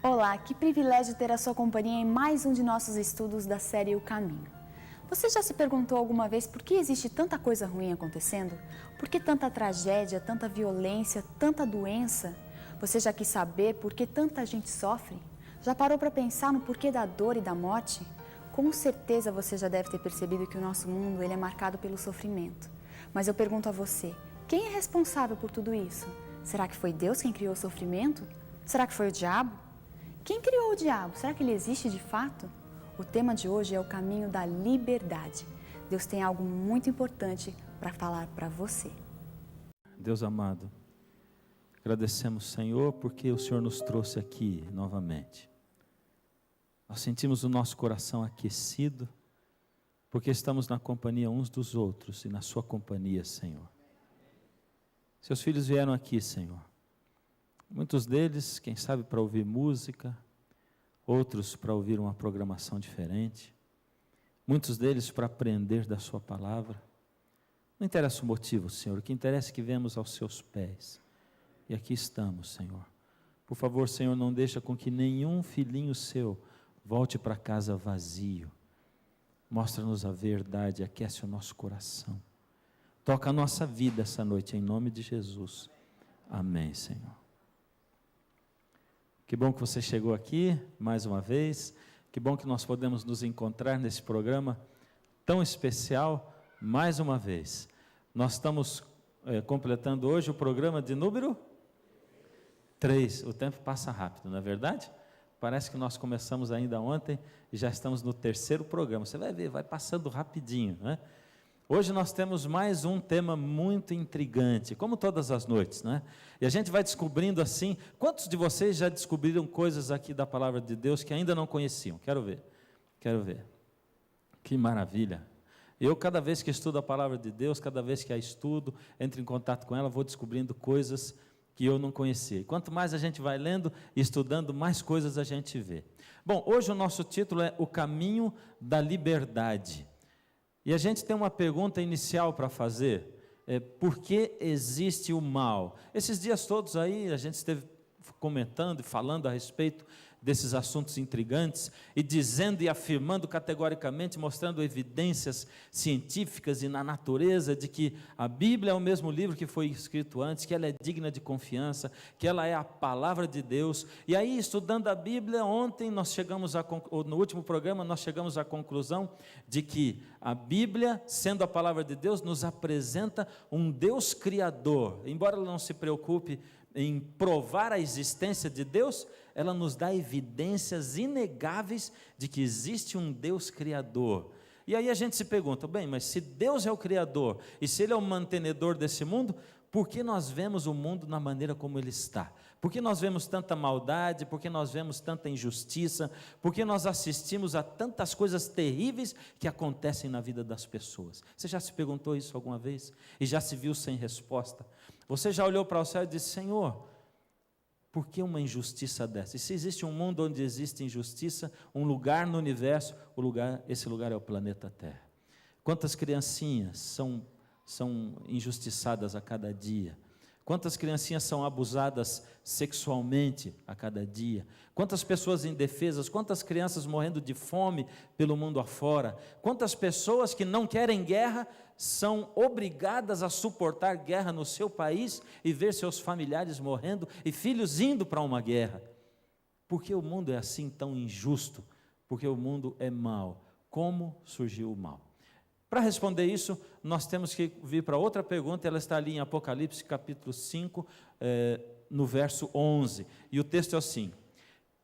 Olá, que privilégio ter a sua companhia em mais um de nossos estudos da série O Caminho. Você já se perguntou alguma vez por que existe tanta coisa ruim acontecendo? Por que tanta tragédia, tanta violência, tanta doença? Você já quis saber por que tanta gente sofre? Já parou para pensar no porquê da dor e da morte? Com certeza você já deve ter percebido que o nosso mundo ele é marcado pelo sofrimento. Mas eu pergunto a você, quem é responsável por tudo isso? Será que foi Deus quem criou o sofrimento? Será que foi o diabo? Quem criou o diabo? Será que ele existe de fato? O tema de hoje é o caminho da liberdade. Deus tem algo muito importante para falar para você. Deus amado, agradecemos, Senhor, porque o Senhor nos trouxe aqui novamente. Nós sentimos o nosso coração aquecido, porque estamos na companhia uns dos outros e na sua companhia, Senhor. Seus filhos vieram aqui, Senhor. Muitos deles, quem sabe, para ouvir música, outros para ouvir uma programação diferente, muitos deles para aprender da sua palavra. Não interessa o motivo, Senhor, o que interessa é que vemos aos seus pés. E aqui estamos, Senhor. Por favor, Senhor, não deixa com que nenhum filhinho seu volte para casa vazio. Mostra-nos a verdade, aquece o nosso coração. Toca a nossa vida essa noite, em nome de Jesus. Amém, Senhor. Que bom que você chegou aqui, mais uma vez. Que bom que nós podemos nos encontrar nesse programa tão especial, mais uma vez. Nós estamos completando hoje o programa de número 3. O tempo passa rápido, não é verdade? Parece que nós começamos ainda ontem e já estamos no 3º programa. Você vai ver, vai passando rapidinho, né? Hoje nós temos mais um tema muito intrigante, como todas as noites, né? E a gente vai descobrindo assim, quantos de vocês já descobriram coisas aqui da palavra de Deus que ainda não conheciam? Quero ver. Que maravilha. Eu, cada vez que estudo a palavra de Deus, cada vez que a estudo, entro em contato com ela, vou descobrindo coisas que eu não conhecia. E quanto mais a gente vai lendo e estudando, mais coisas a gente vê. Bom, hoje o nosso título é O Caminho da Liberdade. E a gente tem uma pergunta inicial para fazer, por que existe o mal? Esses dias todos aí, a gente esteve comentando e falando a respeito desses assuntos intrigantes, e dizendo e afirmando categoricamente, mostrando evidências científicas e na natureza, de que a Bíblia é o mesmo livro que foi escrito antes, que ela é digna de confiança, que ela é a palavra de Deus. E aí, estudando a Bíblia, ontem nós chegamos no último programa, nós chegamos à conclusão de que a Bíblia, sendo a palavra de Deus, nos apresenta um Deus criador. Embora ela não se preocupe em provar a existência de Deus, ela nos dá evidências inegáveis de que existe um Deus criador. E aí a gente se pergunta, bem, mas se Deus é o criador, e se Ele é o mantenedor desse mundo, por que nós vemos o mundo na maneira como ele está? Por que nós vemos tanta maldade? Por que nós vemos tanta injustiça? Por que nós assistimos a tantas coisas terríveis que acontecem na vida das pessoas? Você já se perguntou isso alguma vez? E já se viu sem resposta? Você já olhou para o céu e disse, Senhor, por que uma injustiça dessa? E se existe um mundo onde existe injustiça, um lugar no universo, esse lugar é o planeta Terra. Quantas criancinhas são injustiçadas a cada dia? Quantas criancinhas são abusadas sexualmente a cada dia? Quantas pessoas indefesas? Quantas crianças morrendo de fome pelo mundo afora? Quantas pessoas que não querem guerra são obrigadas a suportar guerra no seu país e ver seus familiares morrendo e filhos indo para uma guerra? Por que o mundo é assim tão injusto? Porque o mundo é mau. Como surgiu o mal? Para responder isso, nós temos que vir para outra pergunta, ela está ali em Apocalipse capítulo 5, no verso 11, e o texto é assim,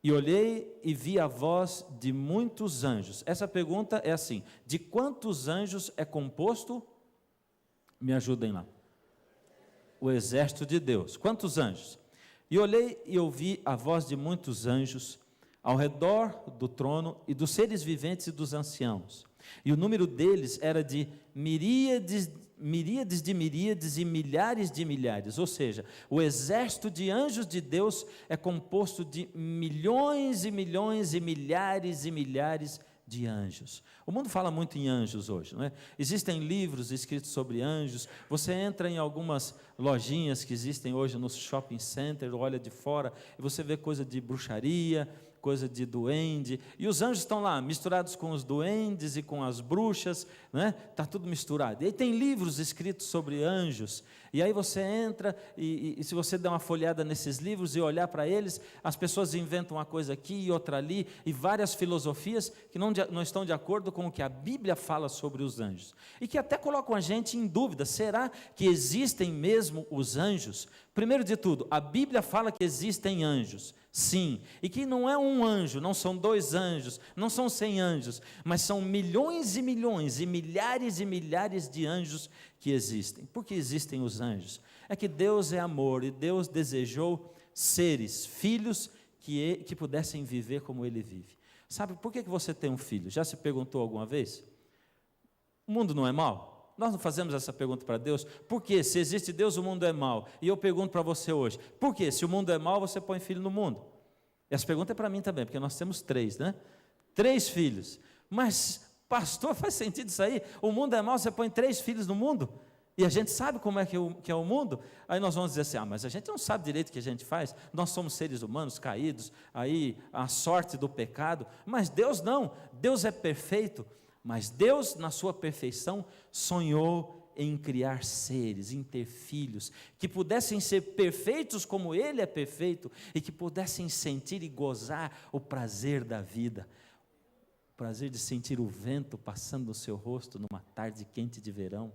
e olhei e vi a voz de muitos anjos. Essa pergunta é assim, de quantos anjos é composto? Me ajudem lá. O exército de Deus, quantos anjos? E olhei e ouvi a voz de muitos anjos, ao redor do trono e dos seres viventes e dos anciãos. E o número deles era de miríades de miríades e milhares de milhares, ou seja, o exército de anjos de Deus é composto de milhões e milhões e milhares de anjos. O mundo fala muito em anjos hoje, não é? Existem livros escritos sobre anjos. Você entra em algumas lojinhas que existem hoje no shopping center, olha de fora e você vê coisa de bruxaria, coisa de duende, e os anjos estão lá misturados com os duendes e com as bruxas, né? Está tudo misturado. E aí tem livros escritos sobre anjos, e aí você entra e se você der uma folheada nesses livros e olhar para eles, as pessoas inventam uma coisa aqui e outra ali, e várias filosofias que não estão de acordo com o que a Bíblia fala sobre os anjos, e que até colocam a gente em dúvida: será que existem mesmo os anjos? Primeiro de tudo, a Bíblia fala que existem anjos, sim, e que não é um anjo, não são 2 anjos, não são 100 anjos, mas são milhões e milhões e milhares de anjos que existem. Por que existem os anjos? É que Deus é amor e Deus desejou seres, filhos que pudessem viver como Ele vive. Sabe por que você tem um filho? Já se perguntou alguma vez? O mundo não é mau? Nós não fazemos essa pergunta para Deus. Por que, se existe Deus, o mundo é mau? E eu pergunto para você hoje: por que, se o mundo é mau, você põe filho no mundo? Essa pergunta é para mim também, porque nós temos 3, né? 3 filhos. Mas, pastor, faz sentido isso aí? O mundo é mau, você põe 3 filhos no mundo? E a gente sabe como é que é o mundo? Aí nós vamos dizer assim: mas a gente não sabe direito o que a gente faz. Nós somos seres humanos caídos, aí a sorte do pecado. Mas Deus não, Deus é perfeito. Mas Deus, na sua perfeição, sonhou em criar seres, em ter filhos, que pudessem ser perfeitos como Ele é perfeito, e que pudessem sentir e gozar o prazer da vida, o prazer de sentir o vento passando no seu rosto numa tarde quente de verão,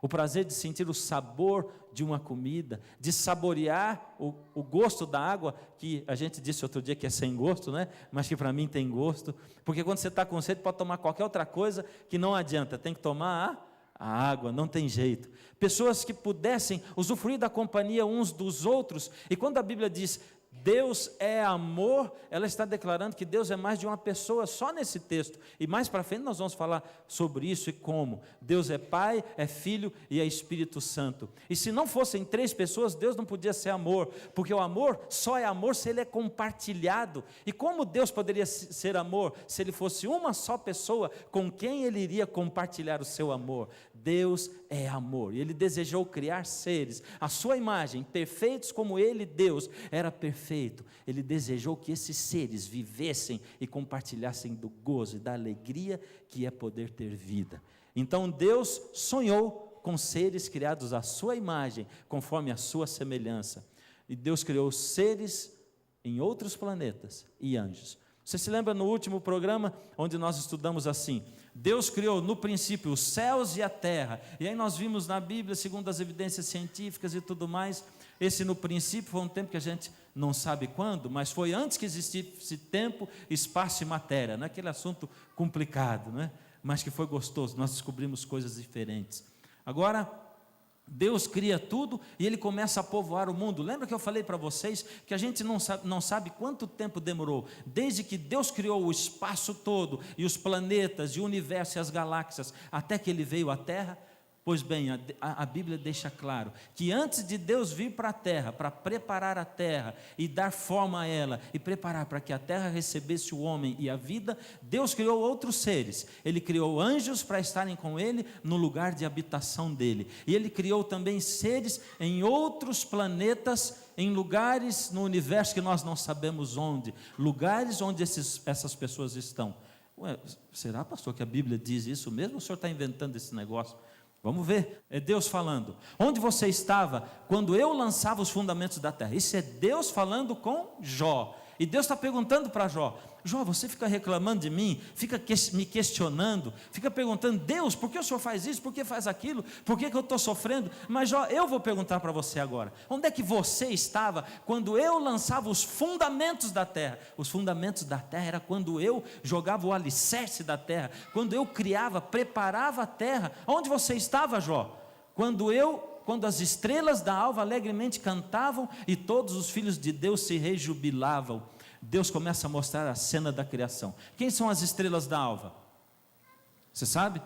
o prazer de sentir o sabor de uma comida, de saborear o gosto da água, que a gente disse outro dia que é sem gosto, né? Mas que para mim tem gosto, porque quando você está com sede pode tomar qualquer outra coisa, que não adianta, tem que tomar a água, não tem jeito. Pessoas que pudessem usufruir da companhia uns dos outros, e quando a Bíblia diz Deus é amor, ela está declarando que Deus é mais de uma pessoa só nesse texto, e mais para frente nós vamos falar sobre isso e como. Deus é Pai, é Filho e é Espírito Santo, e se não fossem 3 pessoas, Deus não podia ser amor, porque o amor só é amor se ele é compartilhado. E como Deus poderia ser amor se ele fosse uma só pessoa com quem ele iria compartilhar o seu amor? Deus é amor, e Ele desejou criar seres à sua imagem, perfeitos como Ele, Deus, era perfeito. Ele desejou que esses seres vivessem e compartilhassem do gozo e da alegria que é poder ter vida. Então Deus sonhou com seres criados à sua imagem, conforme a sua semelhança, e Deus criou seres em outros planetas e anjos. Você se lembra no último programa, onde nós estudamos assim: Deus criou no princípio os céus e a terra, e aí nós vimos na Bíblia, segundo as evidências científicas e tudo mais, esse no princípio foi um tempo que a gente não sabe quando, mas foi antes que existisse tempo, espaço e matéria, não é aquele assunto complicado, né? Mas que foi gostoso, nós descobrimos coisas diferentes. Agora, Deus cria tudo e Ele começa a povoar o mundo. Lembra que eu falei para vocês que a gente não sabe quanto tempo demorou, desde que Deus criou o espaço todo, e os planetas, e o universo, e as galáxias, até que Ele veio à Terra? Pois bem, a Bíblia deixa claro que antes de Deus vir para a terra, para preparar a terra e dar forma a ela, e preparar para que a terra recebesse o homem e a vida, Deus criou outros seres. Ele criou anjos para estarem com Ele no lugar de habitação dEle, e Ele criou também seres em outros planetas, em lugares no universo que nós não sabemos onde, lugares onde essas pessoas estão. Ué, será, pastor, que a Bíblia diz isso mesmo, ou o senhor está inventando esse negócio? Vamos ver, é Deus falando. Onde você estava quando eu lançava os fundamentos da terra? Isso é Deus falando com Jó. E Deus está perguntando para Jó: Jó, você fica reclamando de mim, fica me questionando, fica perguntando: Deus, por que o senhor faz isso, por que faz aquilo, por que eu estou sofrendo? Mas Jó, eu vou perguntar para você agora: onde é que você estava quando eu lançava os fundamentos da terra? Os fundamentos da terra era quando eu jogava o alicerce da terra, quando eu criava, preparava a terra. Onde você estava, Jó? Quando as estrelas da alva alegremente cantavam e todos os filhos de Deus se rejubilavam. Deus começa a mostrar a cena da criação. Quem são as estrelas da alva? Você sabe?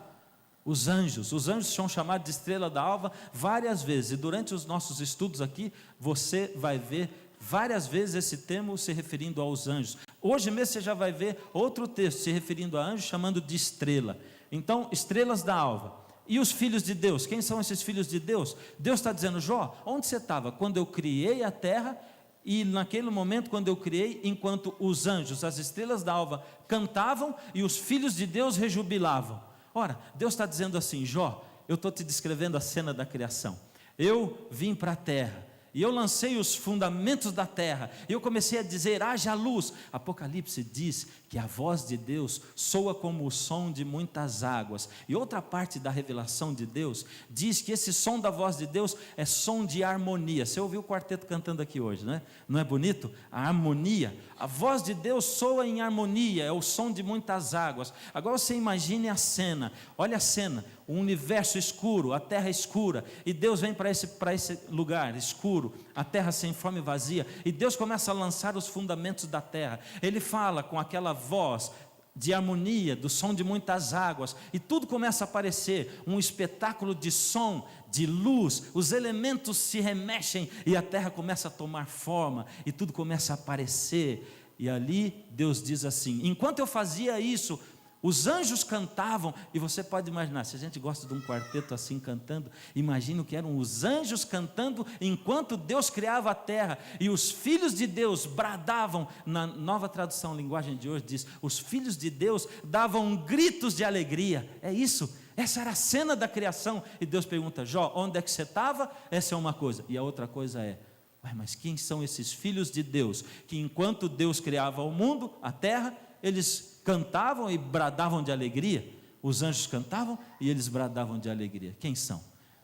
Os anjos são chamados de estrela da alva várias vezes, e durante os nossos estudos aqui, você vai ver várias vezes esse termo se referindo aos anjos. Hoje mesmo você já vai ver outro texto se referindo a anjo, chamando de estrela. Então, estrelas da alva. E os filhos de Deus, quem são esses filhos de Deus? Deus está dizendo: Jó, onde você estava quando eu criei a terra? E naquele momento, quando eu criei, enquanto os anjos, as estrelas da alva, cantavam e os filhos de Deus rejubilavam. Ora, Deus está dizendo assim: Jó, eu estou te descrevendo a cena da criação. Eu vim para a terra, e eu lancei os fundamentos da terra, e eu comecei a dizer: haja luz. Apocalipse diz que a voz de Deus soa como o som de muitas águas, e outra parte da revelação de Deus diz que esse som da voz de Deus é som de harmonia. Você ouviu o quarteto cantando aqui hoje, né? Não é bonito? A harmonia, a voz de Deus soa em harmonia, é o som de muitas águas. Agora você imagine a cena, olha a cena, o universo escuro, a terra escura, e Deus vem para esse lugar escuro, a terra sem forma e vazia, e Deus começa a lançar os fundamentos da terra. Ele fala com aquela voz de harmonia, do som de muitas águas, e tudo começa a aparecer, um espetáculo de som, de luz, os elementos se remexem, e a terra começa a tomar forma, e tudo começa a aparecer, e ali Deus diz assim: enquanto eu fazia isso, os anjos cantavam. E você pode imaginar, se a gente gosta de um quarteto assim cantando, imagina o que eram os anjos cantando enquanto Deus criava a terra, e os filhos de Deus bradavam. Na Nova Tradução, linguagem de hoje diz: os filhos de Deus davam gritos de alegria. É isso, essa era a cena da criação. E Deus pergunta: Jó, onde é que você estava? Essa é uma coisa, e a outra coisa é: mas quem são esses filhos de Deus, que enquanto Deus criava o mundo, a terra, eles cantavam e bradavam de alegria? Os anjos cantavam e eles bradavam de alegria. Quem são?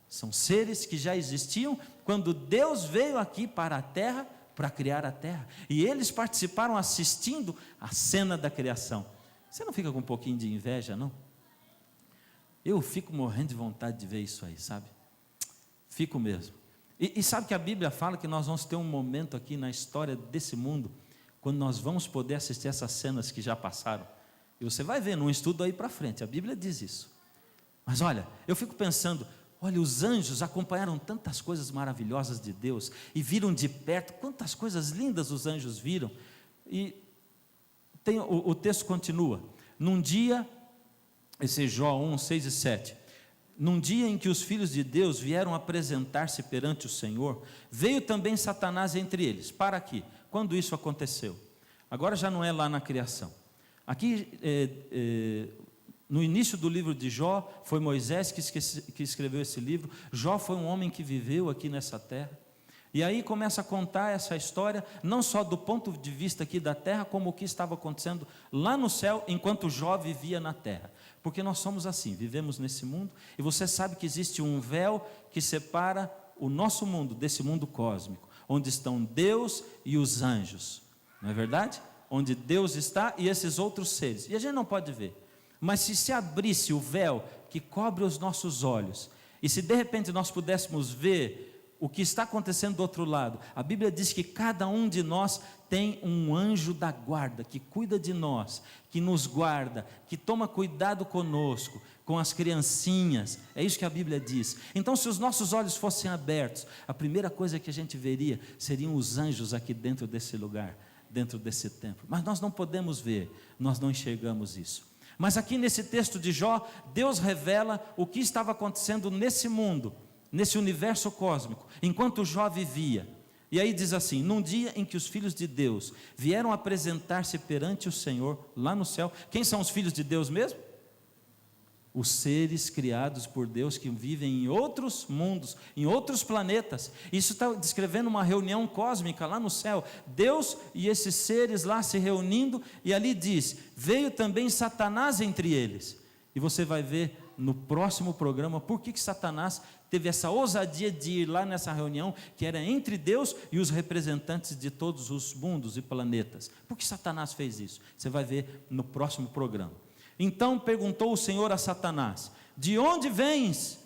São seres que já existiam quando Deus veio aqui para a terra, para criar a terra, e eles participaram assistindo a cena da criação. Você não fica com um pouquinho de inveja, não? Eu fico morrendo de vontade de ver isso aí, sabe? Fico mesmo. E sabe que a Bíblia fala que nós vamos ter um momento aqui na história desse mundo, quando nós vamos poder assistir essas cenas que já passaram, e você vai ver num estudo aí para frente, a Bíblia diz isso. Mas olha, eu fico pensando, olha, os anjos acompanharam tantas coisas maravilhosas de Deus, e viram de perto, quantas coisas lindas os anjos viram, e o texto continua, num dia, esse é Jó 1, 6 e 7, num dia em que os filhos de Deus vieram apresentar-se perante o Senhor, veio também Satanás entre eles. Para aqui, quando isso aconteceu? Agora já não é lá na criação. Aqui, no início do livro de Jó, foi Moisés que escreveu esse livro. Jó foi um homem que viveu aqui nessa terra. E aí começa a contar essa história, não só do ponto de vista aqui da terra, como o que estava acontecendo lá no céu, enquanto Jó vivia na terra. Porque nós somos assim, vivemos nesse mundo, e você sabe que existe um véu que separa o nosso mundo desse mundo cósmico, onde estão Deus e os anjos, não é verdade? Onde Deus está e esses outros seres, e a gente não pode ver, mas se abrisse o véu que cobre os nossos olhos, e se de repente nós pudéssemos ver o que está acontecendo do outro lado, a Bíblia diz que cada um de nós tem um anjo da guarda, que cuida de nós, que nos guarda, que toma cuidado conosco, com as criancinhas, é isso que a Bíblia diz. Então, se os nossos olhos fossem abertos, a primeira coisa que a gente veria, seriam os anjos aqui dentro desse lugar, dentro desse templo, mas nós não podemos ver, nós não enxergamos isso. Mas aqui nesse texto de Jó, Deus revela o que estava acontecendo nesse mundo, nesse universo cósmico, enquanto Jó vivia. E aí diz assim, num dia em que os filhos de Deus vieram apresentar-se perante o Senhor, lá no céu. Quem são os filhos de Deus mesmo? Os seres criados por Deus, que vivem em outros mundos, em outros planetas. Isso está descrevendo uma reunião cósmica lá no céu, Deus e esses seres lá se reunindo, e ali diz, veio também Satanás entre eles. E você vai ver no próximo programa, por que Satanás teve essa ousadia de ir lá nessa reunião, que era entre Deus e os representantes de todos os mundos e planetas. Por que Satanás fez isso? Você vai ver no próximo programa. Então perguntou o Senhor a Satanás, de onde vens?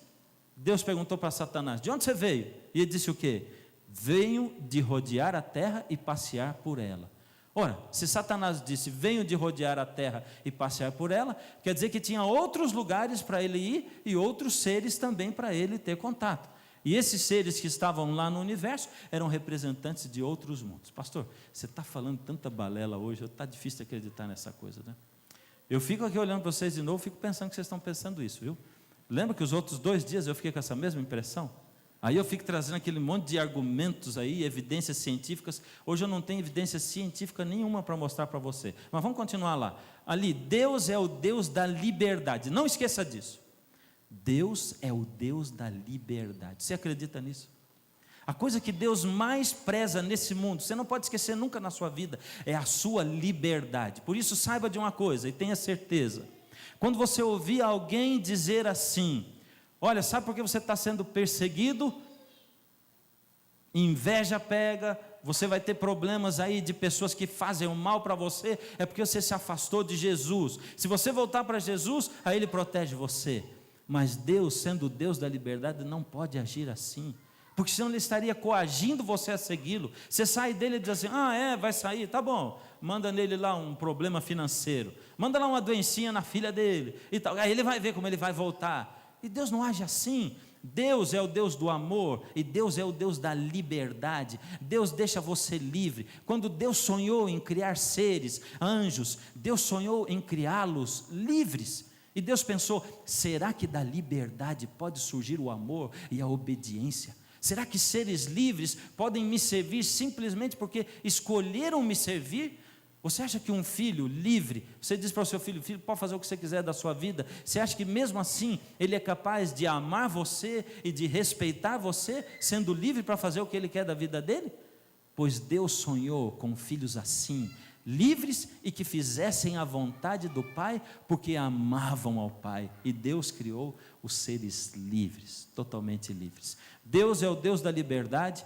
Deus perguntou para Satanás, de onde você veio? E ele disse o quê? Venho de rodear a terra e passear por ela. Ora, se Satanás disse, venho de rodear a terra e passear por ela, quer dizer que tinha outros lugares para ele ir e outros seres também para ele ter contato. E esses seres que estavam lá no universo eram representantes de outros mundos. Pastor, você está falando tanta balela hoje, está difícil de acreditar nessa coisa, né? Eu fico aqui olhando para vocês de novo, fico pensando que vocês estão pensando isso, viu? Lembra que os outros 2 dias eu fiquei com essa mesma impressão? Aí eu fico trazendo aquele monte de argumentos aí, evidências científicas. Hoje eu não tenho evidência científica nenhuma para mostrar para você. Mas vamos continuar lá. Ali, Deus é o Deus da liberdade. Não esqueça disso. Deus é o Deus da liberdade. Você acredita nisso? A coisa que Deus mais preza nesse mundo, você não pode esquecer nunca na sua vida, é a sua liberdade. Por isso, saiba de uma coisa e tenha certeza. Quando você ouvir alguém dizer assim: olha, sabe por que você está sendo perseguido? Inveja pega, você vai ter problemas aí de pessoas que fazem o mal para você, é porque você se afastou de Jesus. Se você voltar para Jesus, aí Ele protege você. Mas Deus, sendo o Deus da liberdade, não pode agir assim, porque senão Ele estaria coagindo você a segui-lo. Você sai dele e diz assim: vai sair, tá bom, manda nele lá um problema financeiro, manda lá uma doencinha na filha dele, e tal. Aí ele vai ver como ele vai voltar. E Deus não age assim. Deus é o Deus do amor, e Deus é o Deus da liberdade. Deus deixa você livre. Quando Deus sonhou em criar seres, anjos, Deus sonhou em criá-los livres. E Deus pensou: será que da liberdade pode surgir o amor e a obediência? Será que seres livres podem me servir simplesmente porque escolheram me servir? Você acha que um filho livre, você diz para o seu filho: filho, pode fazer o que você quiser da sua vida, você acha que mesmo assim ele é capaz de amar você e de respeitar você, sendo livre para fazer o que ele quer da vida dele? Pois Deus sonhou com filhos assim, livres e que fizessem a vontade do Pai, porque amavam ao Pai. E Deus criou os seres livres, totalmente livres. Deus é o Deus da liberdade,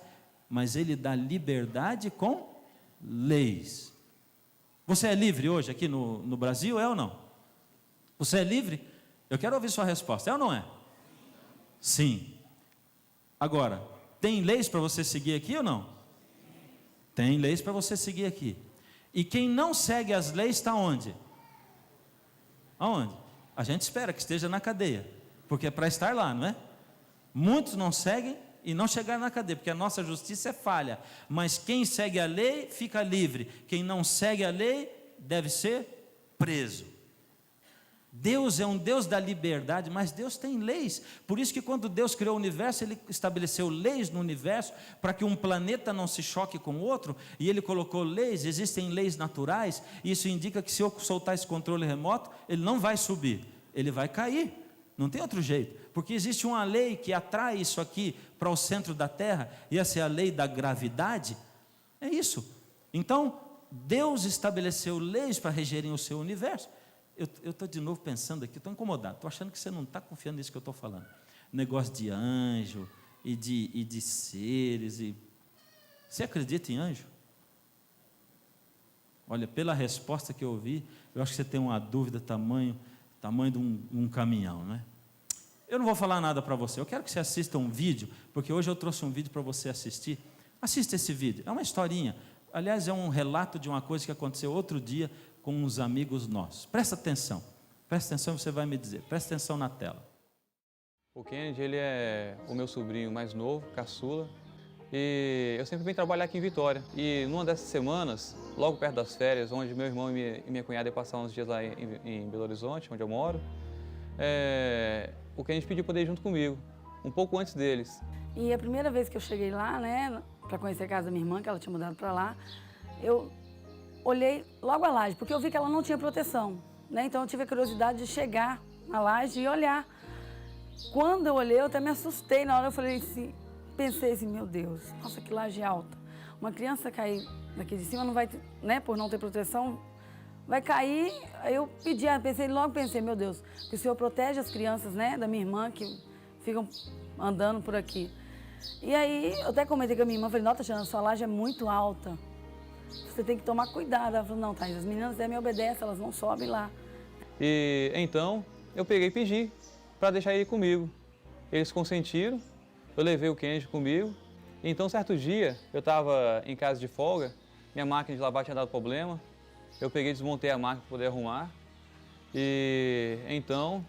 mas Ele dá liberdade com leis. Você é livre hoje aqui no Brasil, é ou não? Você é livre? Eu quero ouvir sua resposta, é ou não é? Sim. Agora, tem leis para você seguir aqui ou não? Tem leis para você seguir aqui. E quem não segue as leis está onde? Aonde? A gente espera que esteja na cadeia, porque é para estar lá, não é? Muitos não seguem e não chegaram na cadeia, porque a nossa justiça é falha. Mas quem segue a lei fica livre. Quem não segue a lei deve ser preso. Deus é um Deus da liberdade, mas Deus tem leis. Por isso que quando Deus criou o universo, Ele estabeleceu leis no universo, para que um planeta não se choque com o outro, e Ele colocou leis. Existem leis naturais, e isso indica que se eu soltar esse controle remoto, ele não vai subir, ele vai cair, não tem outro jeito, porque existe uma lei que atrai isso aqui para o centro da Terra, e essa é a lei da gravidade. É isso. Então, Deus estabeleceu leis para regerem o seu universo. Eu estou de novo pensando aqui, estou incomodado, estou achando que você não está confiando nisso que eu estou falando. Negócio de anjo e de seres. Você acredita em anjo? Olha, pela resposta que eu ouvi, eu acho que você tem uma dúvida tamanho de um caminhão, não é? Eu não vou falar nada para você, eu quero que você assista um vídeo, porque hoje eu trouxe um vídeo para você assistir. Assista esse vídeo, é uma historinha. Aliás, é um relato de uma coisa que aconteceu outro dia com uns amigos nossos. Presta atenção e você vai me dizer. Presta atenção na tela. O Kennedy, ele é o meu sobrinho mais novo, caçula, e eu sempre venho trabalhar aqui em Vitória. E numa dessas semanas, logo perto das férias, onde meu irmão e minha cunhada iam passar uns dias lá em Belo Horizonte, onde eu moro, o Kennedy pediu para ir junto comigo, um pouco antes deles. E a primeira vez que eu cheguei lá, né, para conhecer a casa da minha irmã, que ela tinha mudado para lá, eu olhei logo a laje, porque eu vi que ela não tinha proteção, né? Então eu tive a curiosidade de chegar na laje e olhar. Quando eu olhei, eu até me assustei. Na hora eu falei assim, pensei assim, meu Deus, nossa, que laje alta. Uma criança cair daqui de cima não vai, né, por não ter proteção, vai cair. Aí eu pensei, meu Deus, que o Senhor protege as crianças, né, da minha irmã, que ficam andando por aqui. E aí eu até comentei com a minha irmã, falei, nossa, Tatiana, sua laje é muito alta. Você tem que tomar cuidado. Ela falou, não, Thaís, as meninas me obedecem, elas não sobem lá. E então eu peguei e pedi para deixar ele comigo. Eles consentiram, eu levei o Kennedy comigo. E então, certo dia, eu estava em casa de folga, minha máquina de lavar tinha dado problema. Eu peguei e desmontei a máquina para poder arrumar. E então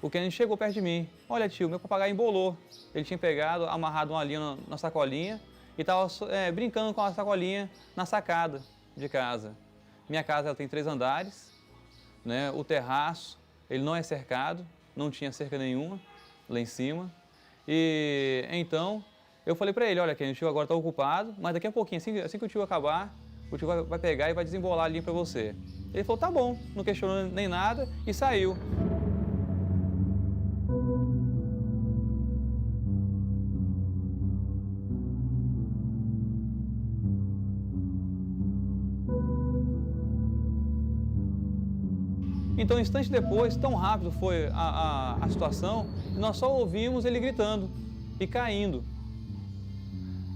o Kennedy chegou perto de mim. Olha, tio, meu papagaio embolou. Ele tinha pegado, amarrado uma linha na sacolinha e estava brincando com a sacolinha na sacada de casa. Minha casa ela tem 3 andares, né? O terraço, ele não é cercado, não tinha cerca nenhuma lá em cima. E então eu falei para ele, olha, Kennedy, o tio agora está ocupado, mas daqui a pouquinho, assim que o tio acabar, o tio vai pegar e vai desembolar a linha para você. Ele falou, tá bom, não questionou nem nada e saiu. Então, um instante depois, tão rápido foi a situação, nós só ouvimos ele gritando e caindo.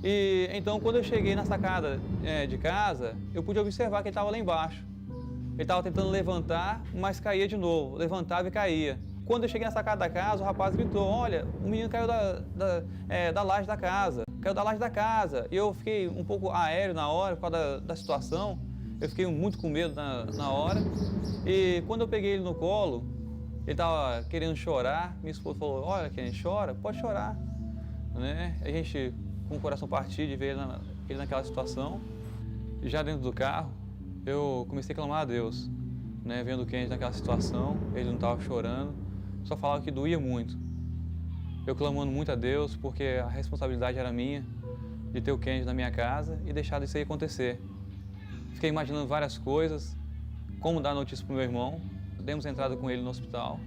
E então, quando eu cheguei na sacada de casa, eu pude observar que ele estava lá embaixo. Ele estava tentando levantar, mas caía de novo, levantava e caía. Quando eu cheguei na sacada da casa, o rapaz gritou, olha, o menino caiu da laje da casa, caiu da laje da casa. E eu fiquei um pouco aéreo na hora, por causa da situação. Eu fiquei muito com medo na hora. E quando eu peguei ele no colo, ele estava querendo chorar. Minha esposa falou, olha, Kennedy, chora, pode chorar. Né? A gente, com o coração partido, de ver ele naquela situação. E já dentro do carro, eu comecei a clamar a Deus. Né? Vendo o Kennedy naquela situação, ele não estava chorando, só falava que doía muito. Eu clamando muito a Deus, porque a responsabilidade era minha, de ter o Kennedy na minha casa e deixar isso aí acontecer. Fiquei imaginando várias coisas, como dar notícia para o meu irmão. Demos entrada com ele no hospital,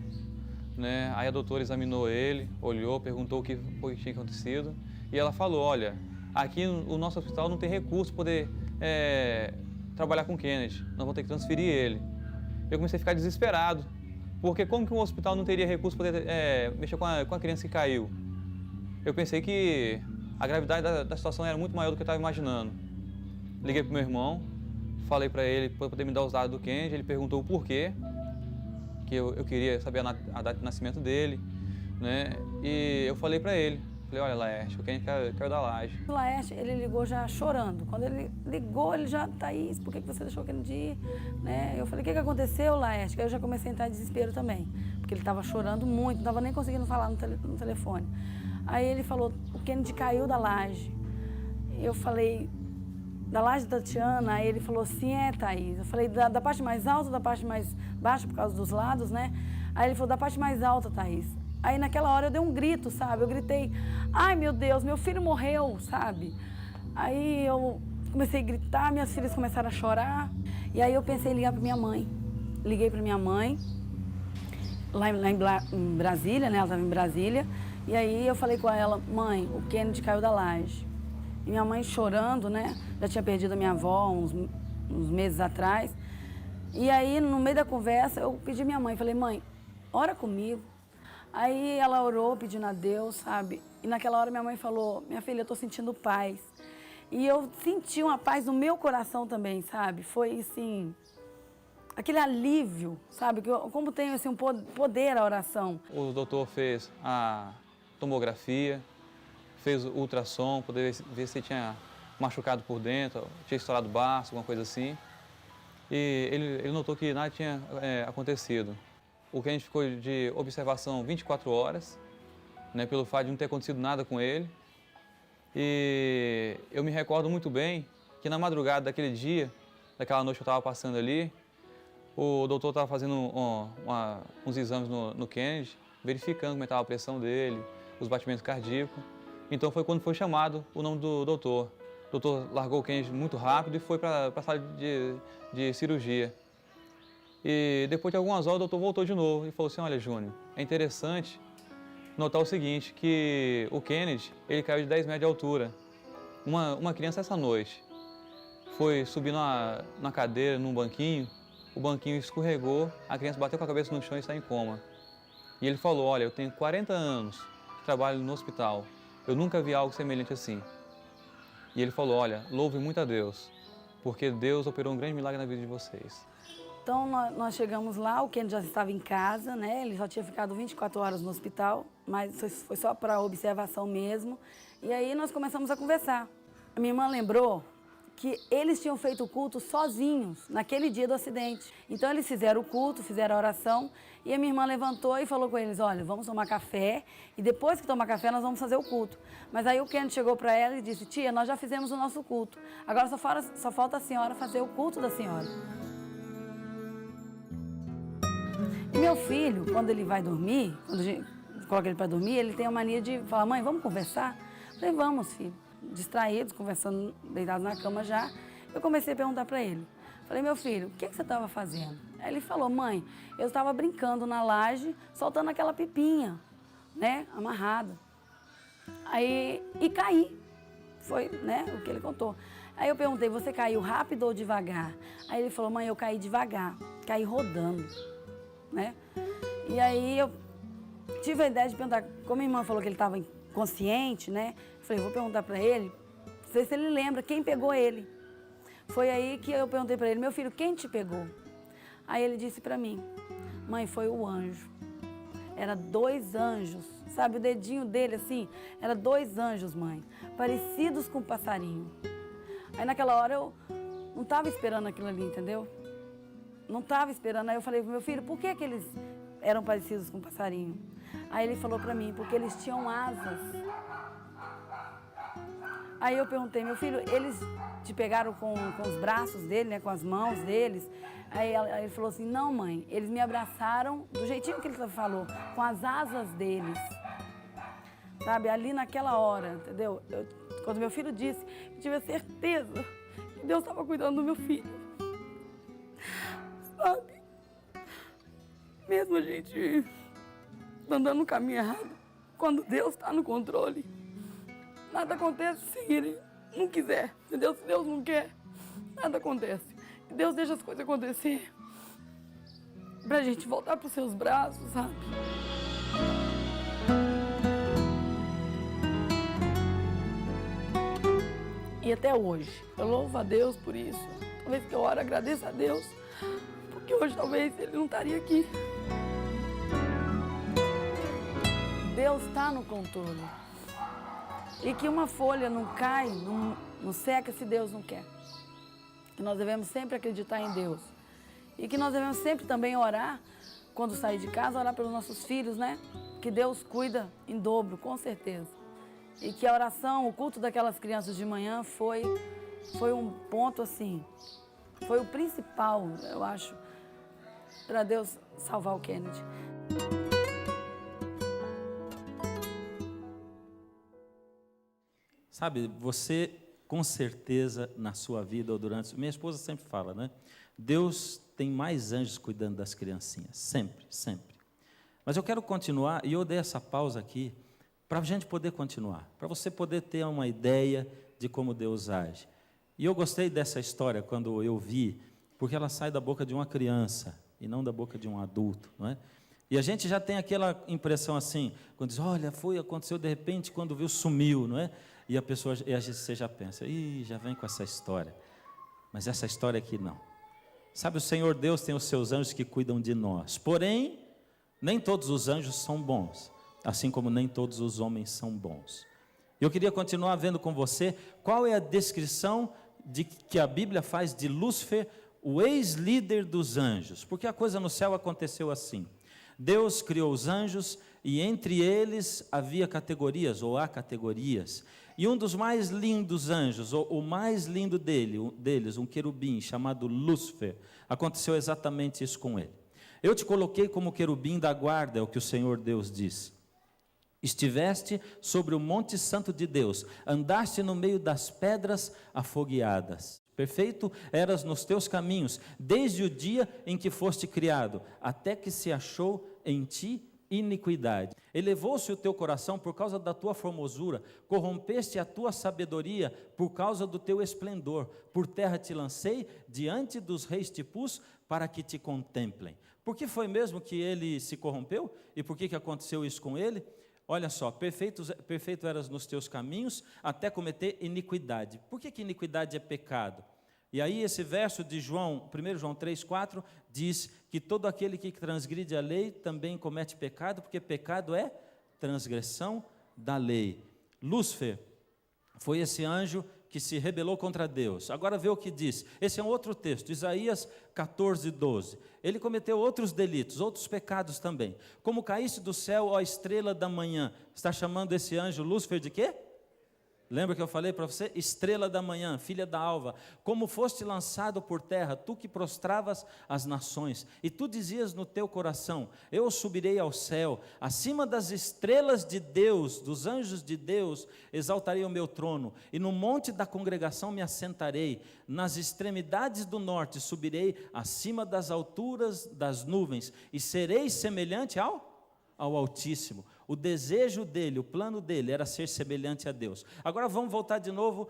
né? Aí a doutora examinou ele, olhou, perguntou o que tinha acontecido. E ela falou, olha, aqui no nosso hospital não tem recurso para poder trabalhar com o Kennedy. Nós vamos ter que transferir ele. Eu comecei a ficar desesperado, porque como que um hospital não teria recurso para poder mexer com a criança que caiu? Eu pensei que a gravidade da situação era muito maior do que eu estava imaginando. Liguei para o meu irmão, falei para ele para poder me dar os dados do Kennedy, ele perguntou o porquê, que eu queria saber a data de nascimento dele, né? E eu falei para ele, olha, Laerte, o Kennedy caiu da laje. O Laerte, ele ligou já chorando. Quando ele ligou, ele já, Thaís, por que você deixou o Kennedy ir? Né? Eu falei, o que aconteceu, Laerte? Aí eu já comecei a entrar em desespero também, porque ele estava chorando muito, não estava nem conseguindo falar no telefone. Aí ele falou, o Kennedy caiu da laje. Eu falei, da laje da Tatiana? Aí ele falou, sim, Thaís. Eu falei, da parte mais alta ou da parte mais baixa, por causa dos lados, né? Aí ele falou, da parte mais alta, Thaís. Aí naquela hora eu dei um grito, sabe? Eu gritei, ai meu Deus, meu filho morreu, sabe? Aí eu comecei a gritar, minhas filhas começaram a chorar. E aí eu pensei em ligar para minha mãe. Liguei para minha mãe, lá em Brasília, né? Ela estava em Brasília. E aí eu falei com ela, mãe, o Kennedy caiu da laje. E minha mãe chorando, né? Já tinha perdido a minha avó uns meses atrás. E aí, no meio da conversa, eu pedi à minha mãe, falei, mãe, ora comigo. Aí ela orou, pedindo a Deus, sabe? E naquela hora minha mãe falou, minha filha, eu tô sentindo paz. E eu senti uma paz no meu coração também, sabe? Foi, assim, aquele alívio, sabe? Como tem, assim, um poder a oração. O doutor fez a tomografia, fez o ultrassom, poder ver se tinha machucado por dentro, tinha estourado o baço, alguma coisa assim. E ele notou que nada tinha acontecido. O Kennedy ficou de observação 24 horas, né, pelo fato de não ter acontecido nada com ele. E eu me recordo muito bem que na madrugada daquele dia, daquela noite que eu estava passando ali, o doutor estava fazendo uns exames no Kennedy, verificando como estava a pressão dele, os batimentos cardíacos. Então foi quando foi chamado o nome do doutor. O doutor largou o Kennedy muito rápido e foi para a sala de cirurgia. E depois de algumas horas o doutor voltou de novo e falou assim, olha, Júnior, é interessante notar o seguinte, que o Kennedy, ele caiu de 10 metros de altura. Uma criança essa noite foi subir na cadeira, num banquinho, o banquinho escorregou, a criança bateu com a cabeça no chão e está em coma. E ele falou, olha, eu tenho 40 anos que trabalho no hospital, eu nunca vi algo semelhante assim. E ele falou, olha, louve muito a Deus, porque Deus operou um grande milagre na vida de vocês. Então, nós chegamos lá, o Kennedy já estava em casa, né? Ele já tinha ficado 24 horas no hospital, mas foi só para observação mesmo. E aí nós começamos a conversar. A minha irmã lembrou que eles tinham feito o culto sozinhos, naquele dia do acidente. Então eles fizeram o culto, fizeram a oração, e a minha irmã levantou e falou com eles, olha, vamos tomar café, e depois que tomar café nós vamos fazer o culto. Mas aí o Kennedy chegou para ela e disse, tia, nós já fizemos o nosso culto, agora só falta a senhora fazer o culto da senhora. E meu filho, quando ele vai dormir, quando a gente coloca ele para dormir, ele tem a mania de falar, mãe, vamos conversar? Eu falei, vamos, filho. Distraídos, conversando, deitados na cama já, eu comecei a perguntar para ele. Falei, meu filho, o que você estava fazendo? Aí ele falou, mãe, eu estava brincando na laje, soltando aquela pipinha, né, amarrada. Aí, e caí. Foi, né, o que ele contou. Aí eu perguntei, você caiu rápido ou devagar? Aí ele falou, mãe, eu caí devagar, caí rodando, né? E aí eu tive a ideia de perguntar, como a irmã falou que ele estava inconsciente, né? Eu falei, vou perguntar para ele, não sei se ele lembra quem pegou ele. Foi aí que eu perguntei para ele, meu filho, quem te pegou? Aí ele disse para mim, mãe, foi o anjo. Era 2 anjos, sabe, o dedinho dele assim, era 2 anjos, mãe, parecidos com um passarinho. Aí naquela hora eu não estava esperando aquilo ali, entendeu? Não estava esperando. Aí eu falei, meu filho, por que eles eram parecidos com um passarinho? Aí ele falou para mim, porque eles tinham asas. Aí eu perguntei, meu filho, eles te pegaram com os braços dele, né, com as mãos deles? Aí ele falou assim, não, mãe, eles me abraçaram do jeitinho que ele falou, com as asas deles. Sabe, ali naquela hora, entendeu? Quando meu filho disse, eu tive a certeza que Deus estava cuidando do meu filho. Sabe? Mesmo a gente andando no caminho errado, quando Deus está no controle, nada acontece se Ele não quiser, entendeu? Se Deus não quer, nada acontece. Deus deixa as coisas acontecer pra gente voltar pros seus braços, sabe? E até hoje, eu louvo a Deus por isso. Toda vez que eu oro, agradeço a Deus, porque hoje talvez Ele não estaria aqui. Deus está no controle. E que uma folha não cai, não seca se Deus não quer. Que nós devemos sempre acreditar em Deus. E que nós devemos sempre também orar, quando sair de casa, orar pelos nossos filhos, né? Que Deus cuida em dobro, com certeza. E que a oração, o culto daquelas crianças de manhã foi um ponto assim, foi o principal, eu acho, para Deus salvar o Kennedy. Sabe, você com certeza na sua vida ou durante... Minha esposa sempre fala, né? Deus tem mais anjos cuidando das criancinhas, sempre, sempre. Mas eu quero continuar, e eu dei essa pausa aqui, para a gente poder continuar, para você poder ter uma ideia de como Deus age. E eu gostei dessa história quando eu vi, porque ela sai da boca de uma criança, e não da boca de um adulto, não é? E a gente já tem aquela impressão assim, quando diz, olha, aconteceu de repente, quando viu, sumiu, não é? E você já pensa, já vem com essa história. Mas essa história aqui não. Sabe, o Senhor Deus tem os seus anjos que cuidam de nós. Porém, nem todos os anjos são bons, assim como nem todos os homens são bons. Eu queria continuar vendo com você qual é a descrição que a Bíblia faz de Lúcifer, o ex-líder dos anjos. Porque a coisa no céu aconteceu assim. Deus criou os anjos e entre eles havia categorias, ou há categorias. E um dos mais lindos anjos, ou o mais lindo deles, um querubim chamado Lúcifer, aconteceu exatamente isso com ele. Eu te coloquei como querubim da guarda, é o que o Senhor Deus diz. Estiveste sobre o monte santo de Deus, andaste no meio das pedras afogueadas. Perfeito eras nos teus caminhos, desde o dia em que foste criado, até que se achou em ti iniquidade. Elevou-se o teu coração por causa da tua formosura, corrompeste a tua sabedoria por causa do teu esplendor. Por terra te lancei, diante dos reis te pus, para que te contemplem. Por que foi mesmo que ele se corrompeu? E por que aconteceu isso com ele? Olha só, perfeito eras nos teus caminhos, até cometer iniquidade. Por que iniquidade é pecado? E aí esse verso de 1 João 3,4 diz que todo aquele que transgride a lei também comete pecado, porque pecado é transgressão da lei. Lúcifer foi esse anjo que se rebelou contra Deus. Agora vê o que diz. Esse é um outro texto, Isaías 14, 12. Ele cometeu outros delitos, outros pecados também. Como caíste do céu, ó estrela da manhã. Está chamando esse anjo Lúcifer de quê? Lembra que eu falei para você? Estrela da manhã, filha da alva, como foste lançado por terra, tu que prostravas as nações, e tu dizias no teu coração, eu subirei ao céu, acima das estrelas de Deus, dos anjos de Deus, exaltarei o meu trono, e no monte da congregação me assentarei, nas extremidades do norte subirei, acima das alturas das nuvens, e serei semelhante ao Altíssimo. O desejo dele, o plano dele era ser semelhante a Deus. Agora vamos voltar de novo